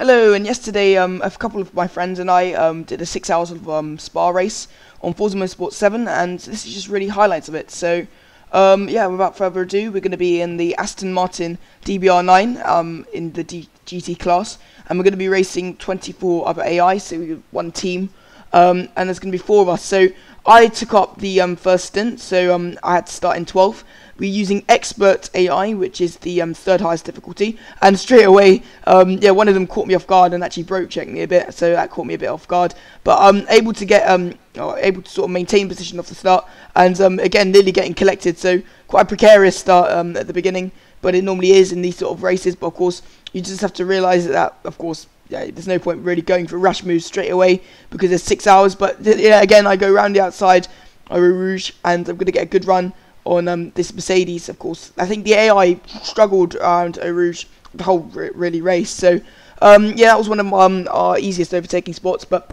Hello, and yesterday a couple of my friends and I did a 6 hours of spa race on Forza Motorsport 7, and this is just really highlights of it. So, yeah, without further ado, we're going to be in the Aston Martin DBR9 in the GT class, and we're going to be racing 24 other AI, so we have one team, and there's going to be 4 of us. So, I took up the first stint, so I had to start in 12th. We're using Expert AI, which is the third highest difficulty, and straight away, yeah, one of them caught me off guard and actually broke checked me a bit, so that caught me a bit off guard. But I'm able to get, able to sort of maintain position off the start, and again, nearly getting collected. So quite a precarious start at the beginning, but it normally is in these sort of races. But of course, you just have to realise that, of course, yeah, there's no point really going for rash moves straight away because there's 6 hours. But yeah, again, I go around the outside, Eau Rouge, and I'm going to get a good run on this Mercedes. Of course, I think the AI struggled around Eau Rouge the whole really race. So yeah, that was one of our easiest overtaking spots. But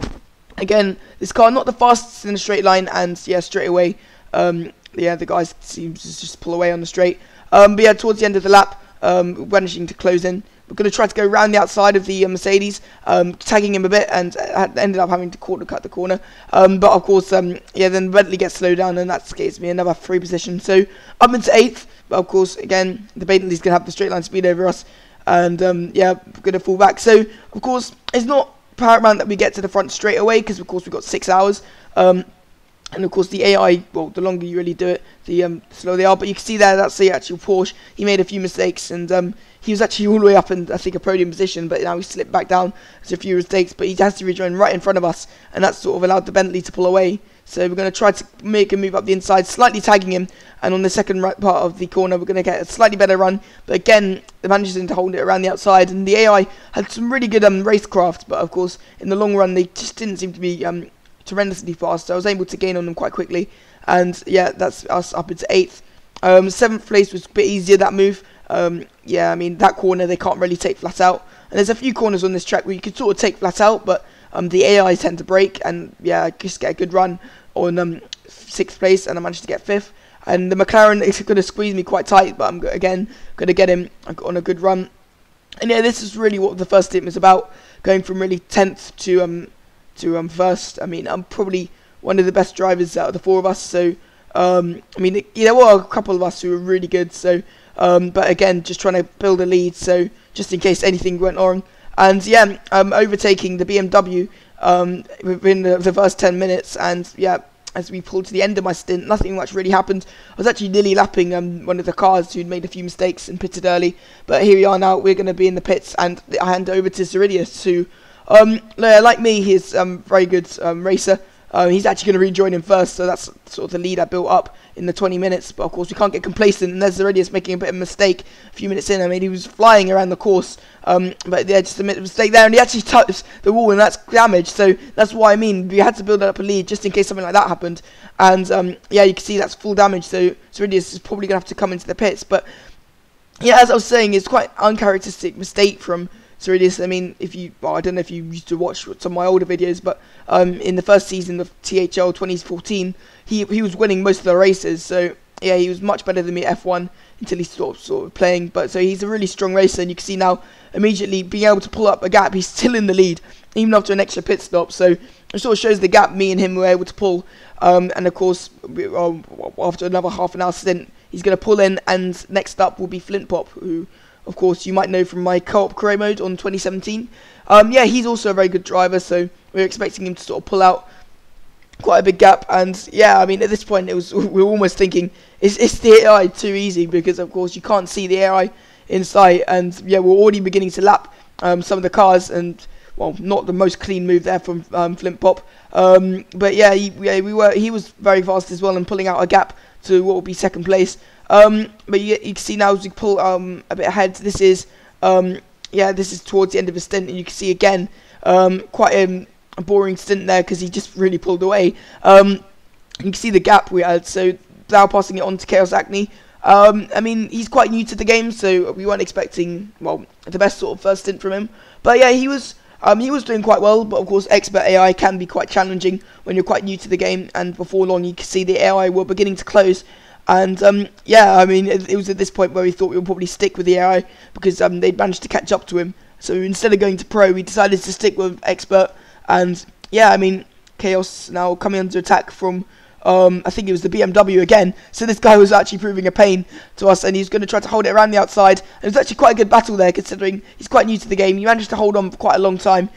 again, this car not the fastest in a straight line, and yeah, straight away, yeah, the guys seems to just pull away on the straight. But yeah, towards the end of the lap, managing to close in. We're going to try to go around the outside of the Mercedes, tagging him a bit, and ended up having to cut the corner. But of course, yeah, then Bentley gets slowed down, and that gives me another free position. So up into 8th, but of course, again, the Bentley's going to have the straight line speed over us, and yeah, we're going to fall back. So of course, it's not paramount that we get to the front straight away, because of course we've got 6 hours. And of course the AI, well, the longer you really do it, the slower they are. But you can see there, that's the actual Porsche. He made a few mistakes, and he was actually all the way up in, I think, a podium position, but now he slipped back down. There's a few mistakes, but he has to rejoin right in front of us, and that's sort of allowed the Bentley to pull away. So we're going to try to make a move up the inside, slightly tagging him, and on the second right part of the corner, we're going to get a slightly better run. But again, the managing to hold it around the outside, and the AI had some really good racecraft, but of course, in the long run, they just didn't seem to be tremendously fast, so I was able to gain on them quite quickly, and yeah, that's us up into 8th. 7th place was a bit easier, that move. Yeah, I mean, that corner they can't really take flat out, and there's a few corners on this track where you could sort of take flat out, but the AI tend to break, and yeah, I just get a good run on 6th place, and I managed to get 5th, and the McLaren is going to squeeze me quite tight, but I'm again going to get him on a good run. And yeah, this is really what the first stint was about, going from really 10th to first. I mean, I'm probably one of the best drivers out of the 4 of us, so I mean, there were a couple of us who were really good, so but again, just trying to build a lead, so just in case anything went wrong. And yeah, overtaking the BMW within the first 10 minutes, and yeah, as we pulled to the end of my stint, nothing much really happened. I was actually nearly lapping one of the cars who'd made a few mistakes and pitted early, but here we are now. We're going to be in the pits, and I hand over to Ceridius, who like me, he's a very good racer. He's actually going to rejoin him first, so that's sort of the lead I built up in the 20 minutes. But of course, we can't get complacent, and there's Ceridius making a bit of a mistake a few minutes in. I mean, he was flying around the course, but yeah, just a mistake there, and he actually touched the wall, and that's damage. So that's what I mean. We had to build up a lead just in case something like that happened. And yeah, you can see that's full damage, so Ceridius is probably going to have to come into the pits. But yeah, as I was saying, it's quite uncharacteristic mistake from Ceridius. I mean, well, I don't know if you used to watch some of my older videos, but in the first season of THL 2014, he was winning most of the races. So yeah, he was much better than me at F1 until he stopped sort of playing. But so he's a really strong racer, and you can see now immediately being able to pull up a gap. He's still in the lead even after an extra pit stop. So it sort of shows the gap me and him were able to pull. And of course, after another half an hour stint, he's going to pull in, and next up will be Flint Pop, who, of course, you might know from my co-op career mode on 2017. Yeah, he's also a very good driver, so we're expecting him to sort of pull out quite a big gap. And yeah, I mean, at this point, we were almost thinking, is the AI too easy? Because of course, you can't see the AI in sight, and yeah, we're already beginning to lap some of the cars, and well, not the most clean move there from Flint Pop. But yeah, he was very fast as well, and pulling out a gap to what will be 2nd place. But you can see now as we pull a bit ahead, this is yeah, this is towards the end of the stint, and you can see again quite a boring stint there because he just really pulled away. You can see the gap we had, so now passing it on to Chaos Acne. I mean, he's quite new to the game, so we weren't expecting, well, the best sort of first stint from him. But yeah, he was doing quite well, but of course Expert AI can be quite challenging when you're quite new to the game, and before long you can see the AI were beginning to close. And yeah, I mean, it was at this point where we thought we would probably stick with the AI because they'd managed to catch up to him. So instead of going to pro, we decided to stick with expert. And yeah, I mean, Chaos now coming under attack from I think it was the BMW again. So this guy was actually proving a pain to us, and he's going to try to hold it around the outside. And it was actually quite a good battle there, considering he's quite new to the game. He managed to hold on for quite a long time.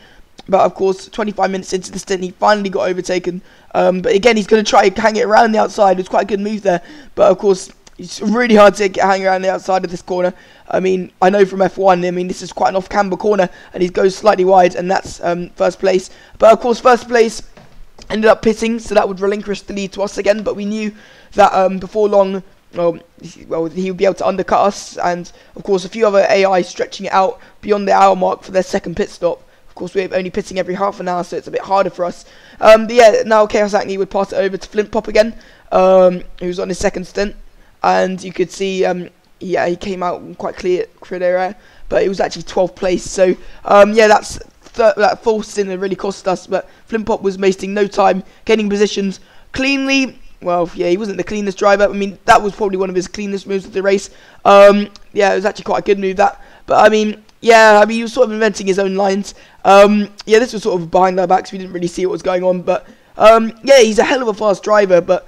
But of course, 25 minutes into the stint, he finally got overtaken. But again, he's going to try to hang it around the outside. It was quite a good move there. But of course, it's really hard to hang around the outside of this corner. I mean, I know from F1, I mean, this is quite an off-camber corner, and he goes slightly wide, and that's first place. But of course, first place ended up pitting, so that would relinquish the lead to us again. But we knew that before long, well, he would be able to undercut us, and of course, a few other AI stretching it out beyond the hour mark for their second pit stop. Of course, we're only pitting every half an hour, so it's a bit harder for us. But yeah, now Chaos Acne would pass it over to Flint Pop again, who's on his second stint. And you could see, yeah, he came out quite clear there, but it was actually 12th place. So, yeah, that fourth stint really cost us. But Flint Pop was wasting no time, gaining positions cleanly. Well, yeah, he wasn't the cleanest driver. I mean, that was probably one of his cleanest moves of the race. Yeah, it was actually quite a good move, that. But, I mean, yeah, I mean, he was sort of inventing his own lines. Yeah, this was sort of behind our backs. We didn't really see what was going on. But, yeah, he's a hell of a fast driver, but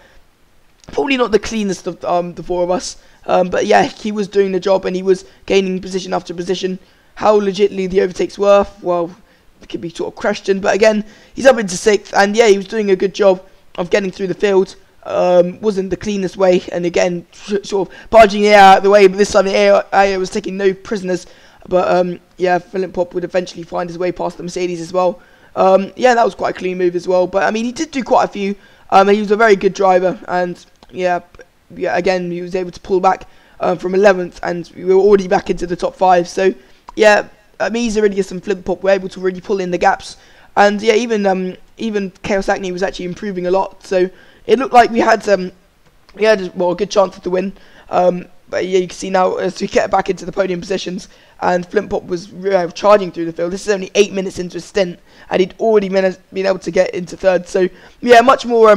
probably not the cleanest of the four of us. But yeah, he was doing the job, and he was gaining position after position. How legitly the overtakes were, well, it could be sort of questioned. But again, he's up into 6th, and yeah, he was doing a good job of getting through the field. Wasn't the cleanest way, and again, sort of barging the air out of the way. But this time the air was taking no prisoners. But yeah, Philip Pop would eventually find his way past the Mercedes as well. Yeah, that was quite a clean move as well. But I mean, he did do quite a few. He was a very good driver, and yeah, again, he was able to pull back from 11th, and we were already back into the top 5. So yeah, me, Zeridius and Flip Pop were able to really pull in the gaps, and yeah, even Chaos Acne was actually improving a lot. So it looked like we had well, a good chance to win. But yeah, you can see now as we get back into the podium positions, and Flint Pop was charging through the field. This is only 8 minutes into his stint, and he'd already been able to get into 3rd. So yeah, much more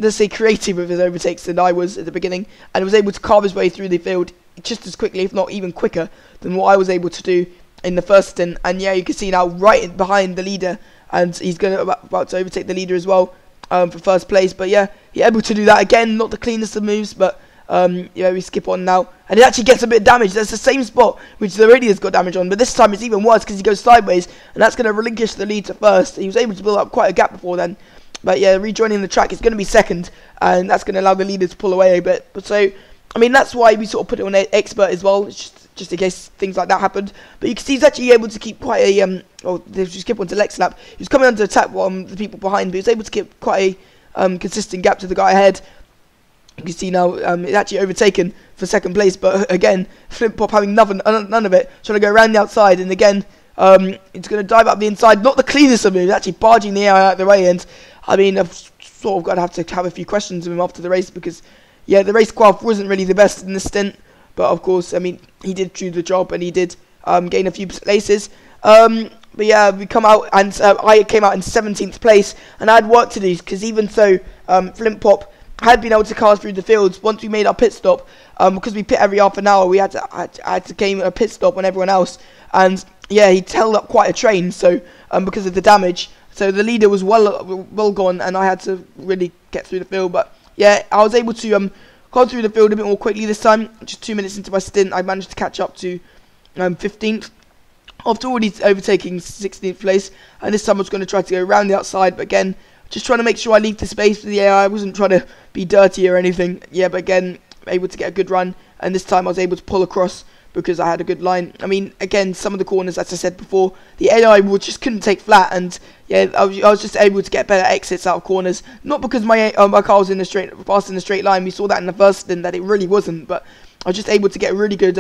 let's say creative with his overtakes than I was at the beginning, and was able to carve his way through the field just as quickly, if not even quicker, than what I was able to do in the first stint. And yeah, you can see now right behind the leader, and he's about to overtake the leader as well for first place. But yeah, he's able to do that again. Not the cleanest of moves, but yeah, we skip on now, and it actually gets a bit of damage. That's the same spot which the Radia's got damage on, but this time it's even worse because he goes sideways, and that's going to relinquish the lead to first. He was able to build up quite a gap before then. But yeah, rejoining the track is going to be second, and that's going to allow the leader to pull away a bit. But so, I mean, that's why we sort of put it on expert as well, just in case things like that happened. But you can see he's actually able to keep quite a if you skip onto Lex lap, he was coming under attack the people behind, but he was able to keep quite a consistent gap to the guy ahead. You can see now it's actually overtaken for second place, but again, Flip Pop having none of it, trying to go around the outside, and again, it's going to dive up the inside. Not the cleanest of moves, actually barging the air out of the way, and I mean, I've sort of got to have a few questions of him after the race, because, yeah, the race qualif wasn't really the best in this stint. But, of course, I mean, he did do the job, and he did gain a few places. But, yeah, we come out, and I came out in 17th place, and I had work to do, because even so, Flint Pop had been able to cast through the fields once we made our pit stop. Because we pit every half an hour, I had to gain a pit stop on everyone else. And, yeah, he held up quite a train, so because of the damage. So the leader was well gone, and I had to really get through the field. But yeah, I was able to go through the field a bit more quickly this time. Just 2 minutes into my stint, I managed to catch up to 15th. After already overtaking 16th place, and this time I was going to try to go around the outside. But again, just trying to make sure I leave the space for the AI. I wasn't trying to be dirty or anything. Yeah, but again, able to get a good run, and this time I was able to pull across because I had a good line. I mean, again, some of the corners, as I said before, the AI just couldn't take flat, and yeah, I was just able to get better exits out of corners. Not because my car was fast in a straight line. We saw that in the first stint that it really wasn't, but I was just able to get a really good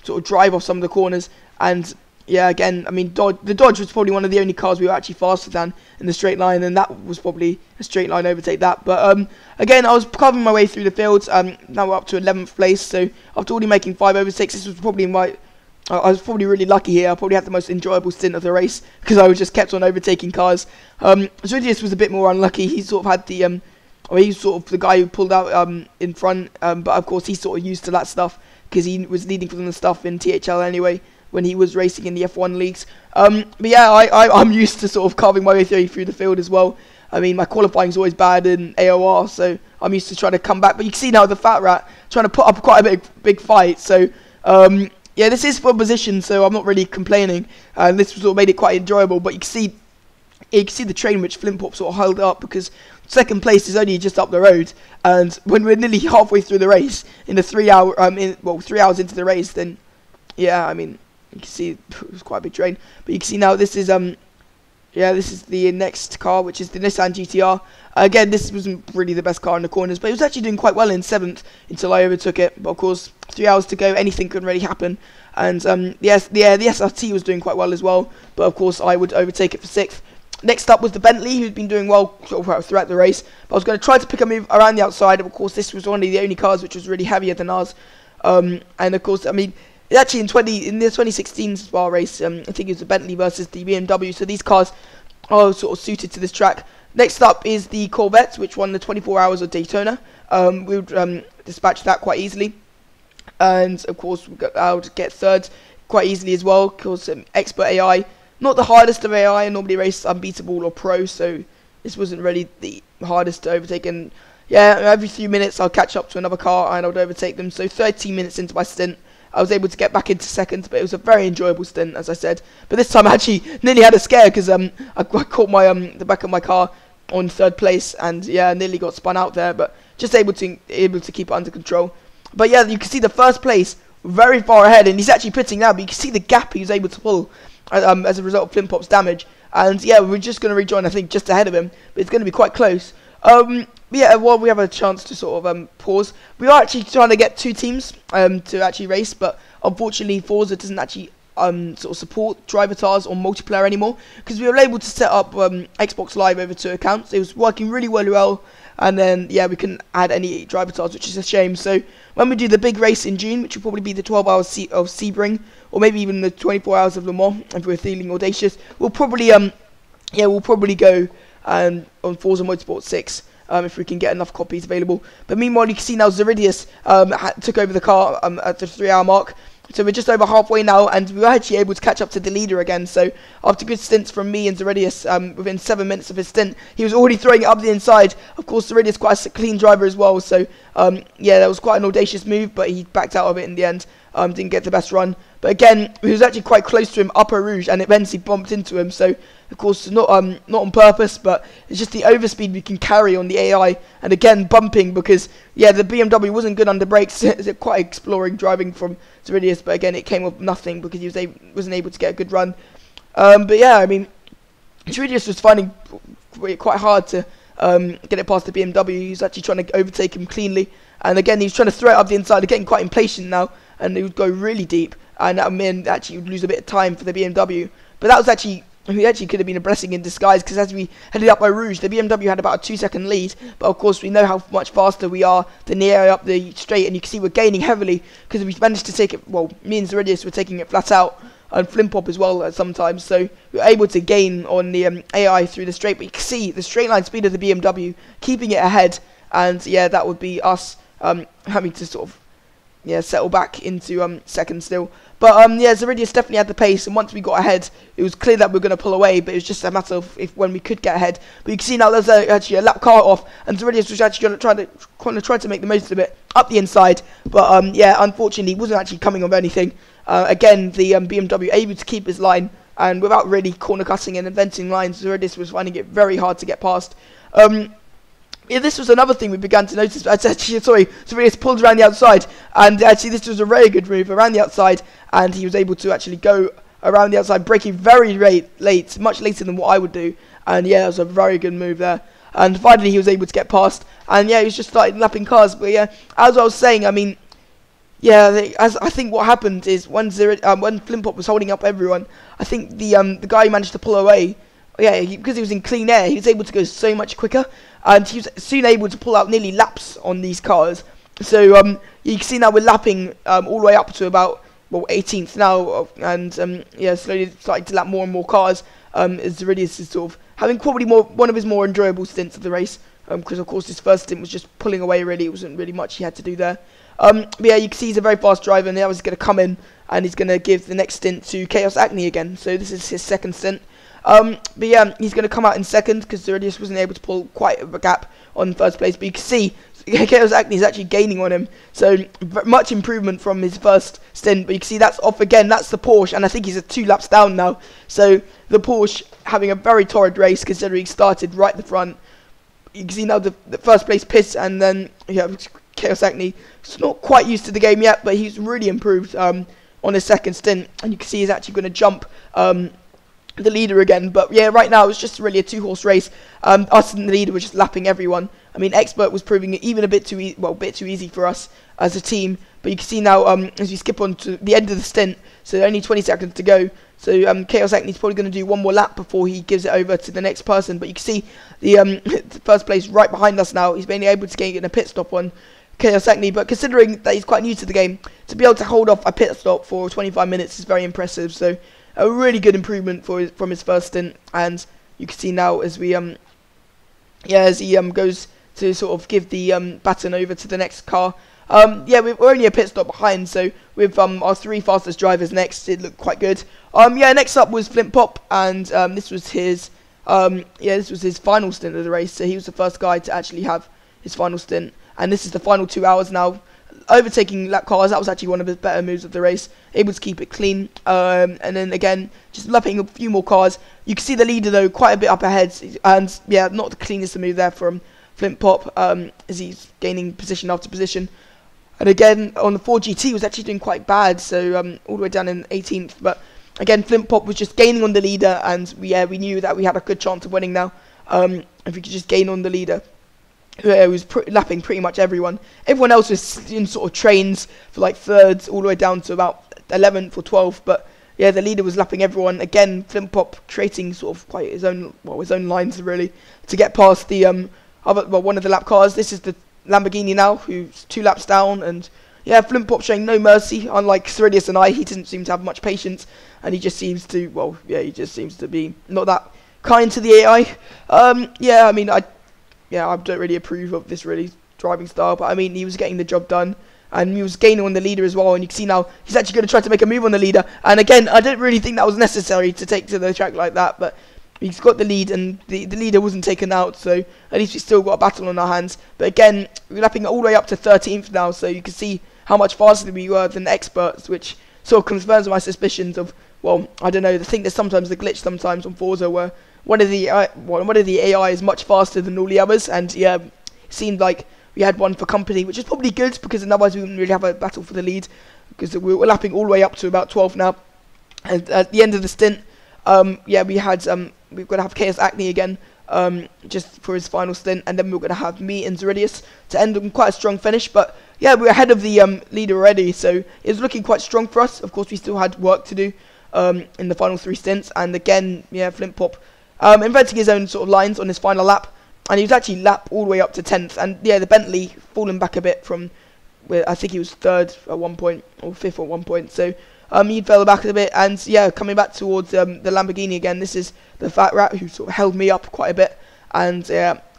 sort of drive off some of the corners. And yeah, again, I mean, the Dodge was probably one of the only cars we were actually faster than in the straight line, and that was probably a straight line overtake that. But again, I was carving my way through the fields. Now we're up to 11th place, so after already making 5 overtakes, this was probably I was probably really lucky here. I probably had the most enjoyable stint of the race, because I was just kept on overtaking cars. Zuridius was a bit more unlucky. He sort of had the he's sort of the guy who pulled out in front, but of course he's sort of used to that stuff, because he was leading from the stuff in THL anyway. when he was racing in the F1 leagues. But yeah, I'm used to sort of carving my way through the field as well. I mean, my qualifying is always bad in AOR, so I'm used to trying to come back. But you can see now the Fat Rat trying to put up quite a big fight. So yeah, this is for position, so I'm not really complaining. And this sort of made it quite enjoyable. But you can see the train which Flintpop sort of held up, because second place is only just up the road. And when we're nearly halfway through the race, in the 3 hour, 3 hours into the race, then yeah, I mean, you can see it was quite a big train. But you can see now this is yeah, this is the next car, which is the Nissan GTR. Again, this wasn't really the best car in the corners, but it was actually doing quite well in 7th until I overtook it. But of course, 3 hours to go, anything could really happen. And the SRT was doing quite well as well, but of course I would overtake it for 6th. Next up was the Bentley, who'd been doing well throughout the race. But I was going to try to pick a move around the outside. Of course, this was one of the only cars which was really heavier than ours. And of course, I mean, actually in the 2016 Spa race, I think it was the Bentley versus the BMW. So these cars are sort of suited to this track. Next up is the Corvette, which won the 24 Hours of Daytona. We would dispatch that quite easily. And of course, we got out to get 3rd quite easily as well, because Expert AI. Not the hardest of AI. I normally race Unbeatable or Pro, so this wasn't really the hardest to overtake. And yeah, every few minutes I'll catch up to another car and I would overtake them. So 13 minutes into my stint, I was able to get back into 2nd, but it was a very enjoyable stint, as I said. But this time I actually nearly had a scare, because I caught my the back of my car on 3rd place, and yeah, nearly got spun out there, but just able to keep it under control. But yeah, you can see the 1st place very far ahead, and he's actually pitting now, but you can see the gap he was able to pull as a result of Flintpop's damage. And yeah, we're just going to rejoin, I think, just ahead of him, but it's going to be quite close. Yeah, while we have a chance to sort of pause, we are actually trying to get 2 teams to actually race, but unfortunately Forza doesn't actually sort of support drive avatars or multiplayer anymore, because we were able to set up Xbox Live over 2 accounts. It was working really well, and then yeah, we couldn't add any drive avatars, which is a shame. So when we do the big race in June, which will probably be the 12 hours of Sebring, or maybe even the 24 hours of Le Mans, if we're feeling audacious, we'll probably go on Forza Motorsport 6. If we can get enough copies available. But meanwhile, you can see now Zeridius took over the car at the 3 hour mark. So we're just over halfway now, and we were actually able to catch up to the leader again. So after good stints from me and Zeridius, within 7 minutes of his stint, he was already throwing it up the inside. Of course, Zeridius quite a clean driver as well. So yeah, that was quite an audacious move, but he backed out of it in the end. Didn't get the best run. But again, he was actually quite close to him up Eau Rouge, and eventually bumped into him. So of course, not on purpose, but it's just the overspeed we can carry on the AI. And again, bumping, because yeah, the BMW wasn't good under brakes. It's quite exploring driving from Zeridius, but again, it came with nothing because he wasn't able to get a good run. But yeah, I mean, Zeridius was finding it quite hard to get it past the BMW. He was actually trying to overtake him cleanly, and again, he was trying to throw it up the inside. Getting quite impatient now, and he would go really deep, and that meant actually would lose a bit of time for the BMW. But that was actually. It actually could have been a blessing in disguise, because as we headed up Eau Rouge, the BMW had about a 2-second lead, but of course we know how much faster we are than the AI up the straight, and you can see we're gaining heavily, because we managed to take it, well, me and Zeridius were taking it flat out, and Flintpop as well sometimes, so we were able to gain on the AI through the straight. But you can see the straight line speed of the BMW, keeping it ahead, and yeah, that would be us having to sort of settle back into second still. But yeah, Zeridius definitely had the pace, and once we got ahead, it was clear that we were going to pull away, but it was just a matter of when we could get ahead. But you can see now there's actually a lap car off, and Zeridius was actually going to try to make the most of it up the inside. But yeah, unfortunately, he wasn't actually coming of anything. Again, the BMW able to keep his line, and without really corner cutting and inventing lines, Zeridius was finding it very hard to get past. Yeah, this was another thing we began to notice. Actually, sorry, Zeridius pulled around the outside, and actually this was a very good move around the outside, and he was able to actually go around the outside, braking very late, much later than what I would do. And yeah, it was a very good move there. And finally, he was able to get past, and yeah, he was just started lapping cars. But yeah, as I was saying, I mean, yeah, I think what happened is when Flintpop was holding up everyone, I think the guy who managed to pull away. Yeah, because he was in clean air, he was able to go so much quicker, and he was soon able to pull out nearly laps on these cars. So you can see now we're lapping all the way up to about 18th now, and yeah, slowly starting to lap more and more cars. As Zeridius is sort of having probably one of his more enjoyable stints of the race. because of course his first stint was just pulling away. Really, it wasn't really much he had to do there. But yeah, you can see he's a very fast driver, and now he's going to come in and he's going to give the next stint to Chaos Acne again. So this is his second stint. But yeah, he's going to come out in second because Zeridius wasn't able to pull quite a gap on first place. But you can see Chaos Acne is actually gaining on him. So much improvement from his first stint. But you can see that's off again. That's the Porsche, and I think he's 2 laps down now. So the Porsche having a very torrid race considering he started right at the front. You can see now the first place pits, and then Chaos Acne is not quite used to the game yet, but he's really improved on his second stint, and you can see he's actually going to jump the leader again. But yeah, right now it's just really a 2-horse race. Us and the leader were just lapping everyone. I mean, Expert was proving it even a bit too easy for us as a team. But you can see now as we skip on to the end of the stint, so only 20 seconds to go. So Chaos Acne is probably going to do one more lap before he gives it over to the next person. But you can see the first place right behind us now. He's been able to get a pit stop on Chaos Acne, but considering that he's quite new to the game, to be able to hold off a pit stop for 25 minutes is very impressive. So a really good improvement from his first stint, and you can see now as we as he goes to sort of give the baton over to the next car. Yeah, we're only a pit stop behind, so with our 3 fastest drivers next, it looked quite good. Yeah, next up was Flint Pop, and this was his final stint of the race. So he was the first guy to actually have his final stint, and this is the final 2 hours now. Overtaking lap cars, that was actually one of his better moves of the race. Able to keep it clean, and then again, just lapping a few more cars. You can see the leader though quite a bit up ahead, and yeah, not the cleanest move there from Flint Pop, as he's gaining position after position. And again, on the 4GT was actually doing quite bad, so all the way down in 18th. But again, Flint Pop was just gaining on the leader, and we knew that we had a good chance of winning now. If we could just gain on the leader, who was lapping pretty much everyone. Everyone else was in sort of trains for like thirds, all the way down to about 11th or 12th. But yeah, the leader was lapping everyone. Again, Flint Pop creating sort of quite his own lines really to get past the one of the lap cars. This is the Lamborghini now, who's 2 laps down, and yeah, Flint Pop showing no mercy. Unlike Zeridius and I, he didn't seem to have much patience, and he just seems to, he just seems to be not that kind to the AI. Yeah, I mean, I don't really approve of this really driving style, but I mean, he was getting the job done, and he was gaining on the leader as well, and you can see now he's actually going to try to make a move on the leader, and again, I don't really think that was necessary to take to the track like that, but he's got the lead, and the leader wasn't taken out, so at least we still got a battle on our hands. But again, we're lapping all the way up to 13th now, so you can see how much faster we were than the experts, which sort of confirms my suspicions of, well, I don't know, I think there's sometimes the glitch sometimes on Forza where one of the AI is much faster than all the others, and yeah, it seemed like we had one for company, which is probably good, because otherwise we wouldn't really have a battle for the lead, because we're lapping all the way up to about 12 now. And at the end of the stint, yeah, we've got to have Chaos Acne again, just for his final stint, and then we're going to have me and Zeridius to end on quite a strong finish. But yeah, we're ahead of the leader already, so it's looking quite strong for us. Of course, we still had work to do in the final 3 stints, and again, yeah, Flint Pop inventing his own sort of lines on his final lap, and he was actually lapped all the way up to 10th, and yeah, the Bentley fallen back a bit from where I think he was 3rd at one point, or 5th at one point, so he fell back a bit, and yeah, coming back towards the Lamborghini again. This is the Fat Rat who sort of held me up quite a bit, and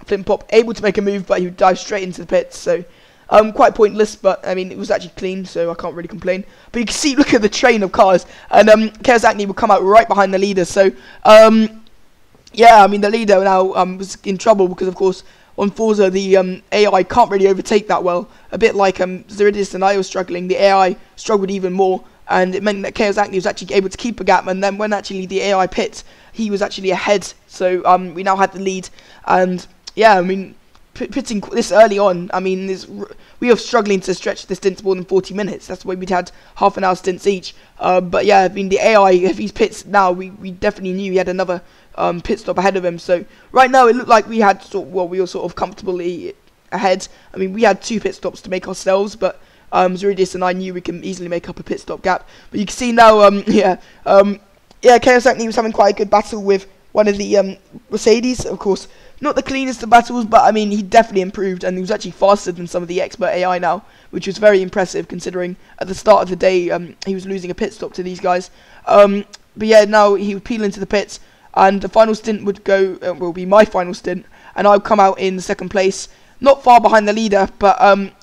Flint Pop able to make a move, but he would dive straight into the pits, so quite pointless, but I mean, it was actually clean, so I can't really complain. But you can see, look at the train of cars, and Chaos Acne will come out right behind the leader, so yeah, I mean, the leader now was in trouble, because of course on Forza the AI can't really overtake that well, a bit like Zeridius and I was struggling. The AI struggled even more, and it meant that Chaos Acne was actually able to keep a gap, and then when actually the AI pit, he was actually ahead, so we now had the lead. And yeah, I mean, pitting this early on, I mean, we are struggling to stretch the stints more than 40 minutes. That's why we'd had half an hour stints each. But yeah, I mean, the AI, if he's pits now, we definitely knew he had another pit stop ahead of him. So right now it looked like we had we were sort of comfortably ahead. I mean, we had 2 pit stops to make ourselves, but Zeridius and I knew we can easily make up a pit stop gap. But you can see now, Chaos Acne was having quite a good battle with one of the Mercedes. Of course, not the cleanest of battles, but I mean, he definitely improved, and he was actually faster than some of the expert AI now, which was very impressive considering at the start of the day he was losing a pit stop to these guys. But yeah, now he would peel into the pits. and the final stint would go will be my final stint, and I'll come out in second place, not far behind the leader. But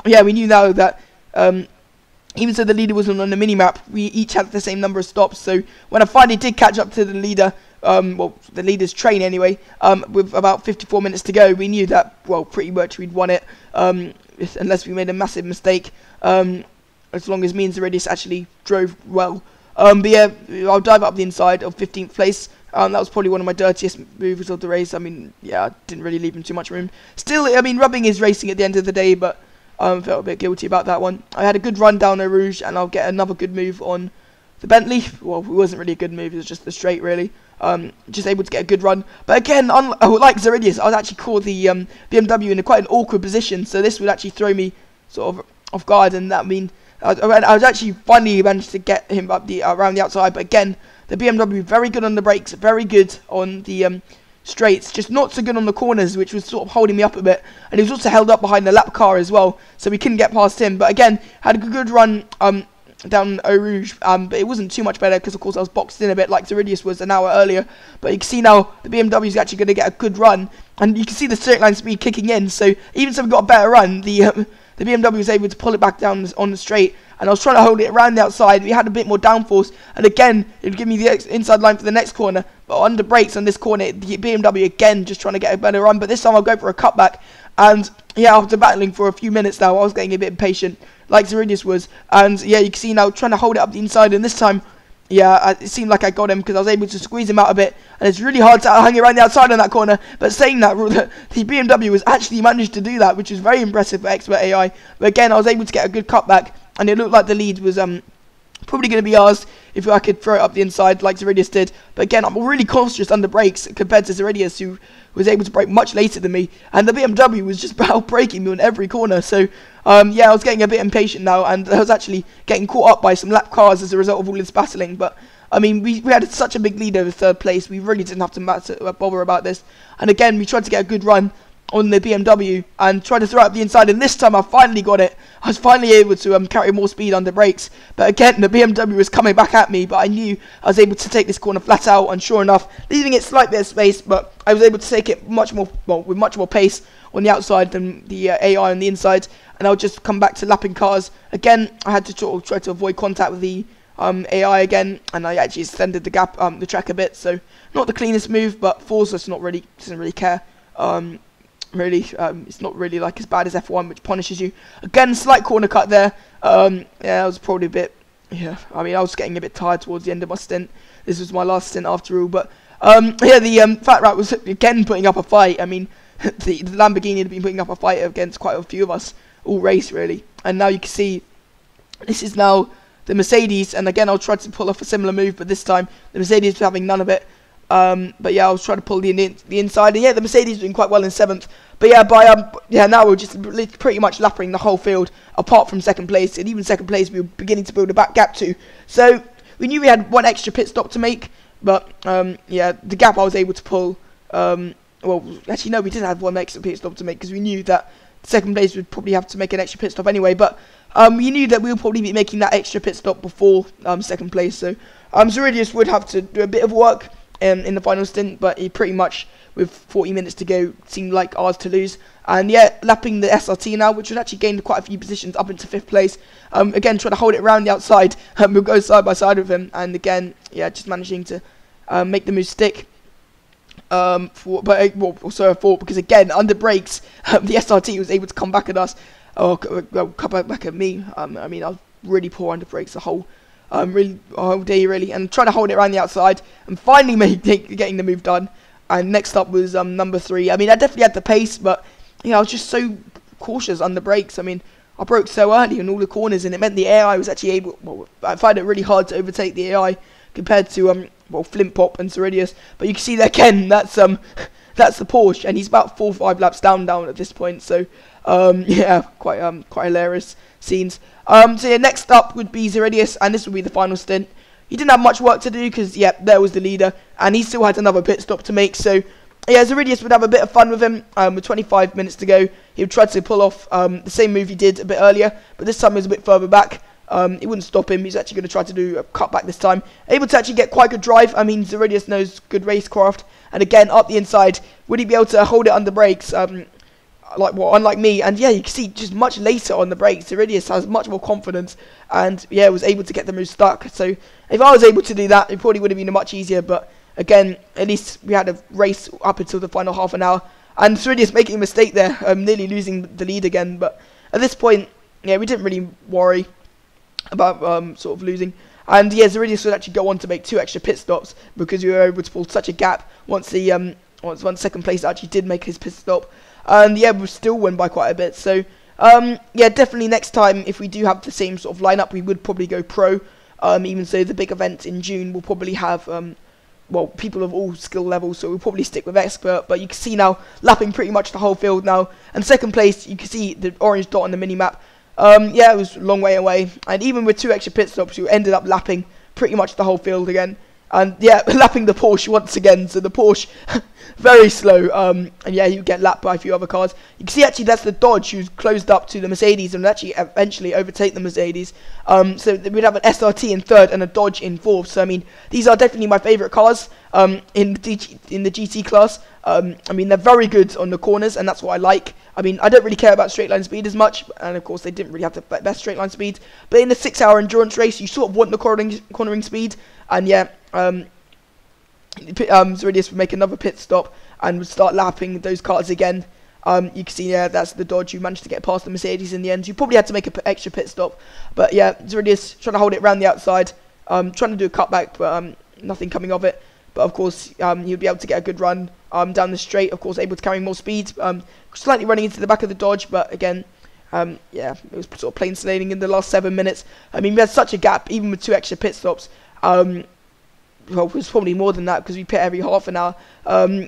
yeah, we knew now that even though the leader wasn't on the mini-map, we each had the same number of stops. So when I finally did catch up to the leader, well, the leader's train anyway, with about 54 minutes to go, we knew that, well, pretty much we'd won it, unless we made a massive mistake, as long as me and Zeridius actually drove well. But yeah, I'll dive up the inside of 15th place. That was probably one of my dirtiest moves of the race. I mean, yeah, I didn't really leave him too much room. Still, I mean, rubbing is racing at the end of the day, but felt a bit guilty about that one. I had a good run down Eau Rouge, and I'll get another good move on the Bentley. Well, it wasn't really a good move, it was just the straight, really. Just able to get a good run. But again, like Zeridius, I was actually caught the BMW in quite an awkward position, so this would actually throw me sort of off guard, and that mean I was actually finally managed to get him up around the outside. But again, the BMW very good on the brakes, very good on the straights, just not so good on the corners, which was sort of holding me up a bit. And he was also held up behind the lap car as well, so we couldn't get past him. But again, had a good run down Eau Rouge, but it wasn't too much better because of course I was boxed in a bit like Zeridius was an hour earlier. But you can see now the BMW is actually going to get a good run, and you can see the straight line speed kicking in. So even though we got a better run, the BMW was able to pull it back down on the straight, and I was trying to hold it around the outside. We had a bit more downforce, and again, it would give me the inside line for the next corner. But under brakes on this corner, the BMW again just trying to get a better run. But this time I'll go for a cutback, and yeah, after battling for a few minutes now, I was getting a bit impatient, like Zeridius was. And yeah, you can see now trying to hold it up the inside, and this time, yeah, it seemed like I got him because I was able to squeeze him out a bit, and it's really hard to hang around the outside on that corner. But saying that, the BMW was actually managed to do that, which is very impressive for expert AI. But again, I was able to get a good cutback, and it looked like the lead was probably going to be ours if I could throw it up the inside like Zeridius did. But again, I'm really cautious under brakes compared to Zeridius, who was able to brake much later than me, and the BMW was just about braking me on every corner. So yeah, I was getting a bit impatient now, and I was actually getting caught up by some lap cars as a result of all this battling. But I mean, we had such a big lead over third place, we really didn't have to bother about this. And again, we tried to get a good run on the BMW and tried to throw it up the inside, and this time I finally got it. I was finally able to carry more speed under brakes, but again the BMW was coming back at me, but I knew I was able to take this corner flat out, and sure enough, leaving it slight bit of space, but I was able to take it much more, well, with much more pace on the outside than the AI on the inside, and I'll just come back to lapping cars. Again, I had to sort of try to avoid contact with the AI again, and I actually extended the gap, the track a bit, so not the cleanest move, but Forza doesn't really care. Really, it's not really like as bad as F1, which punishes you. Again, slight corner cut there. Yeah, I was probably a bit, yeah, I mean, I was getting a bit tired towards the end of my stint. This was my last stint after all, but yeah, the Fat Rat was again putting up a fight. I mean, the Lamborghini had been putting up a fight against quite a few of us all race, really. And now you can see, this is now the Mercedes, and again, I'll try to pull off a similar move, but this time, the Mercedes was having none of it. But yeah, I was trying to pull the inside, and yeah, the Mercedes was doing quite well in 7th. But yeah, yeah, now we're just pretty much lapping the whole field, apart from second place, and even second place we were beginning to build a back gap to. So we knew we had one extra pit stop to make, but yeah, the gap I was able to pull. Well, actually no, we did have one extra pit stop to make because we knew that second place would probably have to make an extra pit stop anyway. But we knew that we would probably be making that extra pit stop before second place. So Zeridius would have to do a bit of work in the final stint, but he pretty much, with 40 minutes to go, seemed like ours to lose. And yeah, lapping the SRT now, which had actually gained quite a few positions up into 5th place. Again, trying to hold it around the outside. We'll go side by side with him, and again, yeah, just managing to make the move stick. But also a fault because again, under brakes, the SRT was able to come back at us. Come back at me. I mean, I was really poor under brakes the whole day, really, and trying to hold it around the outside, and finally getting the move done. And next up was number 3. I mean, I definitely had the pace, but you know, I was just so cautious under brakes. I mean, I broke so early in all the corners, and it meant the AI was actually able. Well, I find it really hard to overtake the AI compared to well, Flint Pop and Zeridius. But you can see there again, that's the Porsche, and he's about 4 or 5 laps down at this point. So yeah, quite hilarious scenes. So yeah, next up would be Zeridius, and this would be the final stint. He didn't have much work to do because, yeah, there was the leader, and he still had another pit stop to make. So yeah, Zeridius would have a bit of fun with him. With 25 minutes to go, he would try to pull off the same move he did a bit earlier, but this time he was a bit further back. It wouldn't stop him. He's actually going to try to do a cutback this time. Able to actually get quite good drive. I mean, Zeridius knows good racecraft. And again, up the inside. Would he be able to hold it under brakes? Unlike me. And yeah, you can see just much later on the brakes, Zeridius has much more confidence. And yeah, was able to get the move stuck. So if I was able to do that, it probably would have been much easier. But again, at least we had a race up until the final half an hour. And Zeridius making a mistake there, nearly losing the lead again. But at this point, yeah, we didn't really worry about sort of losing. And yeah, Zeridius would actually go on to make 2 extra pit stops because we were able to pull such a gap once the once second place actually did make his pit stop. And yeah, we still win by quite a bit. So yeah, definitely next time if we do have the same sort of lineup, we would probably go pro. Even so, the big event in June will probably have well, people of all skill levels, so we'll probably stick with expert. But you can see now lapping pretty much the whole field now. And second place, you can see the orange dot on the mini map. Yeah, it was a long way away, and even with 2 extra pit stops, you ended up lapping pretty much the whole field again. And yeah, lapping the Porsche once again. So the Porsche, very slow. And yeah, you get lapped by a few other cars. You can see actually that's the Dodge who's closed up to the Mercedes and would actually eventually overtake the Mercedes. So we'd have an SRT in 3rd and a Dodge in 4th. So I mean, these are definitely my favourite cars in the GT class. I mean, they're very good on the corners, and that's what I like. I mean, I don't really care about straight line speed as much, and of course they didn't really have the best straight line speed. But in the 6-hour endurance race, you sort of want the cornering speed, and yeah, Zeridius would make another pit stop and would start lapping those cars again. You can see, yeah, that's the Dodge who managed to get past the Mercedes in the end. You probably had to make an extra pit stop, but yeah, Zeridius trying to hold it around the outside, trying to do a cutback, but nothing coming of it. But of course, he'll be able to get a good run down the straight. Of course, able to carry more speed. Slightly running into the back of the Dodge, but again, yeah, it was sort of plain sailing in the last 7 minutes. I mean, we had such a gap, even with 2 extra pit stops. Well, it was probably more than that because we pit every half an hour.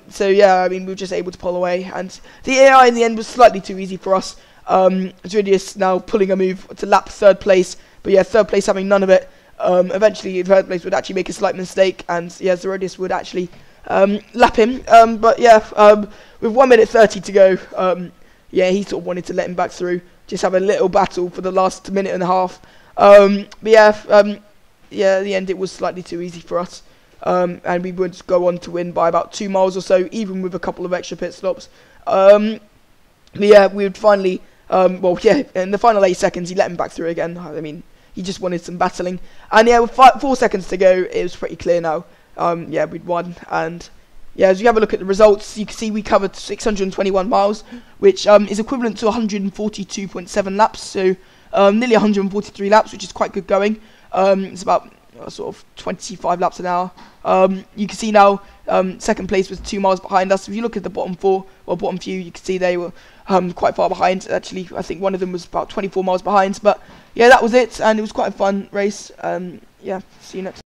So yeah, I mean, we were just able to pull away, and the AI in the end was slightly too easy for us. Zeridius now pulling a move to lap 3rd place, but yeah, 3rd place having none of it. Eventually, 3rd place would actually make a slight mistake, and yeah, Zeridius would actually lap him. But yeah, with 1 minute 30 to go, yeah, he sort of wanted to let him back through, just have a little battle for the last minute and a half. But yeah, yeah, in the end it was slightly too easy for us, and we would go on to win by about 2 miles or so, even with a couple of extra pit stops. But yeah, we would finally, well, yeah, in the final 8 seconds, he let him back through again. I mean, he just wanted some battling. And yeah, with 4 seconds to go, it was pretty clear now. Yeah, we'd won. And yeah, as you have a look at the results, you can see we covered 621 miles, which is equivalent to 142.7 laps. So nearly 143 laps, which is quite good going. It's about sort of 25 laps an hour. You can see now, second place was 2 miles behind us. If you look at the bottom 4, or bottom few, you can see they were quite far behind. Actually, I think one of them was about 24 miles behind. But yeah, that was it, and it was quite a fun race. Yeah, see you next time.